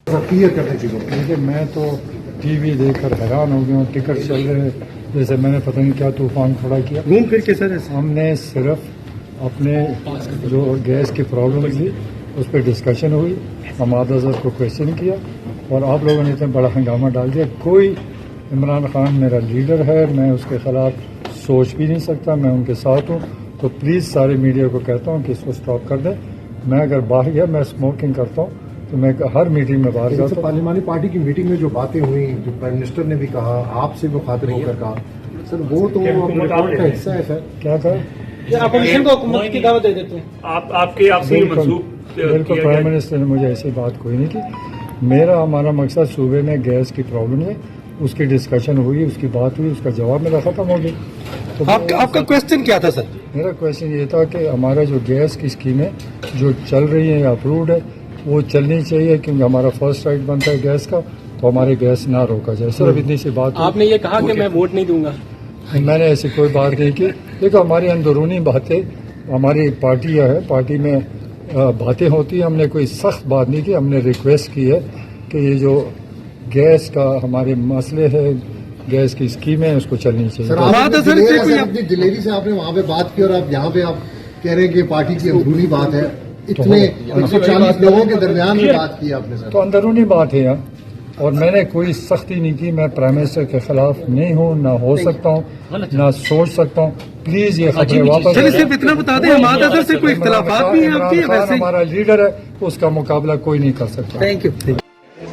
Clear करने चीज़ों को। देखिए मैं तो टीवी देखकर हैरान हो गया हूँ। टिकट चल रहे हैं जैसे मैंने पता नहीं क्या तूफान खड़ा किया। घूम फिर के सर हमने सिर्फ अपने जो गैस की प्रॉब्लम थी उस पर डिस्कशन हुई, हमादा सर को क्वेश्चन किया और आप लोगों ने इतना बड़ा हंगामा डाल दिया। कोई इमरान खान मेरा लीडर है, मैं उसके खिलाफ सोच भी नहीं सकता, मैं उनके साथ हूँ। तो प्लीज़ सारे मीडिया को कहता हूँ कि इसको स्टॉप कर दें। मैं अगर बाहर गया, मैं स्मोकिंग करता हूँ तो मैं हर मीटिंग में बाहर जाता हूँ। पार्लिमानी पार्टी की मीटिंग में जो बातें हुई, जो प्राइम मिनिस्टर ने भी कहा, आपसे वो खातिर होकर कहा, सर वो तो रिपोर्ट का हिस्सा है सर। क्या कहा? अपोजिशन को हुकूमत की दावत दे देते हैं आपसे बिल्कुल प्राइम मिनिस्टर ने मुझे ऐसी बात कोई नहीं की। मेरा हमारा मकसद सूबे में गैस की प्रॉब्लम है, उसकी डिस्कशन हुई, उसकी बात हुई, उसका जवाब मेरा खत्म हो गया। तो आपका क्वेश्चन क्या था सर? मेरा क्वेश्चन ये था कि हमारा जो गैस की स्कीम है जो चल रही है या अप्रूव्ड है वो चलनी चाहिए, क्योंकि हमारा फर्स्ट राइट बनता है गैस का, तो हमारे गैस ना रोका जाए। सिर्फ इतनी सी बात। आपने ये कहा कि मैं वोट नहीं दूंगा। मैंने ऐसी कोई बात नहीं की। देखो हमारी अंदरूनी बातें, हमारी पार्टियाँ है, पार्टी में बातें होती हैं। हमने कोई सख्त बात नहीं की, हमने रिक्वेस्ट की है कि ये जो गैस का हमारे मसले है, गैस की स्कीम है, उसको चलनी चाहिए। अपनी दिलेरी से आपने वहाँ पे बात की और आप यहाँ पे आप कह रहे हैं कि पार्टी की अंदरूनी बात है। इतने 140 लोगों के दरमियान में बात की आपने सर। तो अंदरूनी बात है यार, और मैंने कोई सख्ती नहीं की। मैं प्राइम मिनिस्टर के खिलाफ नहीं हूँ, ना हो सकता हूँ, ना सोच सकता हूँ। प्लीज ये खबरें वापस। चलिए सिर्फ इतना बता दें, हमारे नजर से कोई इख्तिलाफात भी हैं आपकी? वैसे हमारा लीडर है, उसका मुकाबला कोई नहीं कर सकता। Thank you.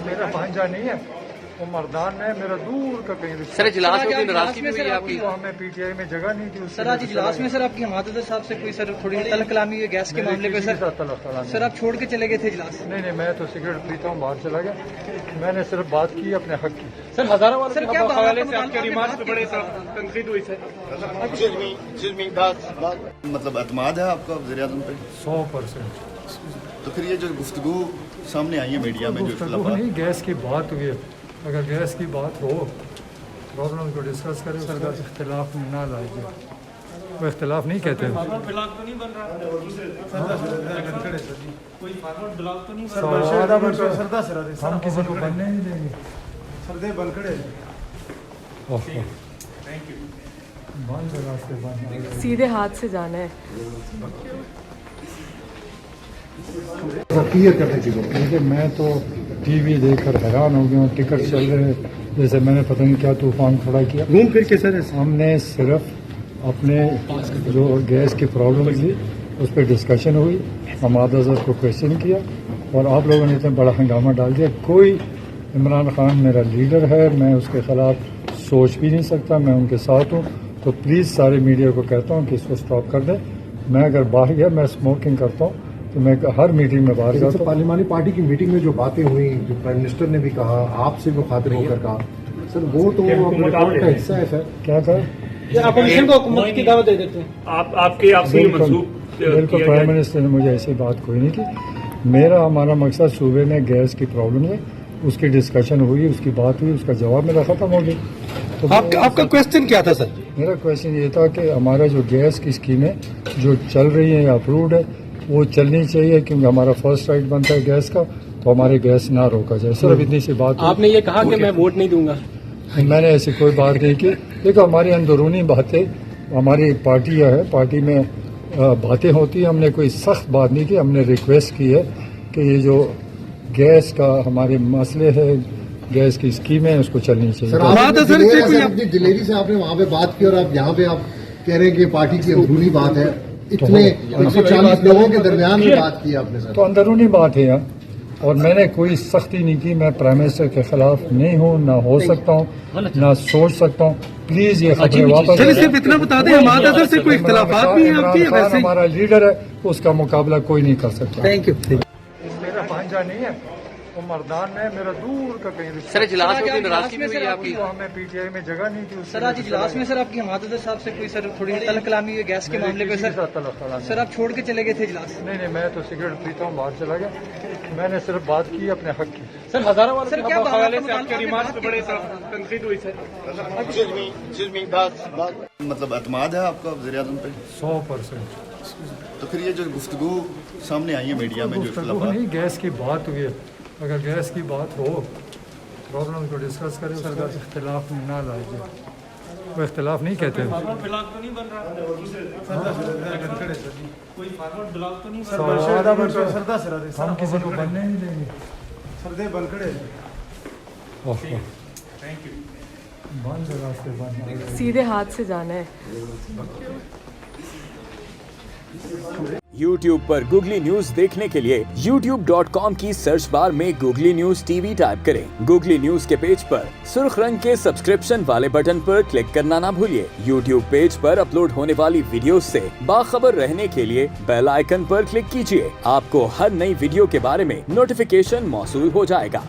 मेरा भांजा नहीं है, वो मर्दान है मेरा, दूर का कहीं रिश्ता। सर इजलास में कोई नाराजगी भी हुई आपकी? हमें पीटीआई में जगह नहीं थी। सर आज इजलास में सर आपकी हमादत साहब से कोई सर थोड़ी तलब कलामी हुई गैस के मामले पे सर? सर आप छोड़ के चले गए थे इजलास? नहीं, मैं तो सिगरेट पीता हूँ, बाहर चला गया। मैंने सिर्फ बात की अपने हक की। सर हजारों वाले सर क्या हवाले से आपके रिमार्क्स पे बड़े तनकीद हुई सर? मतलब एतमाद है आपका वज़ीर-ए-आज़म पे? 100%। तो फिर ये जो गुफ्तगू सामने आई है मीडिया में, जो इख्तिलाफात नहीं, गैस की बात हुई है। अगर गैस की बात हो, प्रॉब्लम को डिस्कस करें, उसका इख्तिलाफ में ना लाइए। वो इख्तिलाफ नहीं कहते। हम किसी को बनने नहीं देंगे। सीधे हाथ से जाना है। क्लियर करने चीज़ों को। देखिए मैं तो टीवी देखकर हैरान हो गया हूँ। टिकट चल रहे हैं जैसे मैंने पता नहीं क्या तूफान खड़ा किया। घूम फिर के सर हमने सिर्फ अपने जो गैस की प्रॉब्लम थी उस पर डिस्कशन हुई, हमादा सर को क्वेश्चन किया और आप लोगों ने इतना बड़ा हंगामा डाल दिया। कोई इमरान खान मेरा लीडर है, मैं उसके खिलाफ सोच भी नहीं सकता, मैं उनके साथ हूँ। तो प्लीज़ सारे मीडिया को कहता हूँ कि इसको स्टॉप कर दें। मैं अगर बाहर गया, मैं स्मोकिंग करता हूँ तो मैं हर मीटिंग में बाहर जाता हूँ। पार्लिमानी पार्टी की मीटिंग में जो बातें हुई, जो प्राइम मिनिस्टर ने भी कहा, आपसे वो खातिर होकर कहा, सर वो तो रिपोर्ट का हिस्सा है सर। क्या कहा? अपोजिशन को हुकूमत की दावत दे देते हैं आपसे बिल्कुल प्राइम मिनिस्टर ने मुझे ऐसी बात कोई नहीं की। मेरा हमारा मकसद सूबे में गैस की प्रॉब्लम है, उसकी डिस्कशन हुई, उसकी बात हुई, उसका जवाब मेरा खत्म हो गया। तो आपका क्वेश्चन क्या था सर? मेरा क्वेश्चन ये था कि हमारा जो गैस की स्कीम है जो चल रही है या अप्रूव्ड है वो चलनी चाहिए, क्योंकि हमारा फर्स्ट राइट बनता है गैस का, तो हमारे गैस ना रोका जाए। सिर्फ इतनी सी बात। आपने ये कहा कि मैं वोट नहीं दूंगा। मैंने ऐसी कोई बात नहीं की। देखो हमारी अंदरूनी बातें, हमारी पार्टियाँ है, पार्टी में बातें होती हैं। हमने कोई सख्त बात नहीं की, हमने रिक्वेस्ट की है कि ये जो गैस का हमारे मसले है, गैस की स्कीम है, उसको चलनी चाहिए। अपनी दिलेरी से आपने वहाँ पे बात की और आप यहाँ पे आप कह रहे हैं कि पार्टी की अंदरूनी बात है। इतने 140 लोगों के दरमियान में बात की आपने सर। तो अंदरूनी बात है यार, और मैंने कोई सख्ती नहीं की। मैं प्राइम मिनिस्टर के खिलाफ नहीं हूँ, ना हो सकता हूँ, ना सोच सकता हूँ। प्लीज ये खबरें वापस। चलिए सिर्फ इतना बता दें, हमारे नजर से कोई इख्तिलाफात भी हैं आपकी? वैसे हमारा लीडर है, उसका मुकाबला कोई नहीं कर सकता। Thank you. मेरा भांजा नहीं है, वो मर्दान है मेरा, दूर का कहीं रिश्ता। सर इजलास में कोई नाराजगी भी हुई आपकी? हमें पीटीआई में जगह नहीं थी। सर आज इजलास में सर आपकी हमादत साहब से कोई सर थोड़ी तलब कलामी हुई गैस के मामले पे सर? सर आप छोड़ के चले गए थे इजलास? नहीं, मैं तो सिगरेट पीता हूँ, बाहर चला गया। मैंने सिर्फ बात की अपने हक की। सर हजारों वाले सर क्या हवाले से आपके रिमार्क्स पे बड़े तनकीद हुई सर? मतलब एतमाद है आपका वज़ीर-ए-आज़म पे? 100%। तो फिर ये जो गुफ्तगू सामने आई है मीडिया में, जो इख्तिलाफात नहीं, गैस की बात हुई है। अगर गैस की बात हो प्रॉब्लम को डिस्कस करें उसका इख्तिलाफ ना लाइए वो इख्तिलाफ नहीं कहते हैं ब्लॉक तो नहीं बन रहा कोई फार्मर ब्लॉक तो नहीं हम किसी को बनने नहीं देंगे थैंक यू बंद रास्ते बंद सीधे हाथ से जाना है YouTube पर गूगली न्यूज देखने के लिए youtube.com की सर्च बार में गूगली न्यूज टीवी टाइप करें। गूगली न्यूज के पेज पर सुर्ख रंग के सब्सक्रिप्शन वाले बटन पर क्लिक करना ना भूलिए। YouTube पेज पर अपलोड होने वाली वीडियोस से बाखबर रहने के लिए बेल आइकन पर क्लिक कीजिए। आपको हर नई वीडियो के बारे में नोटिफिकेशन मौसूल हो जाएगा।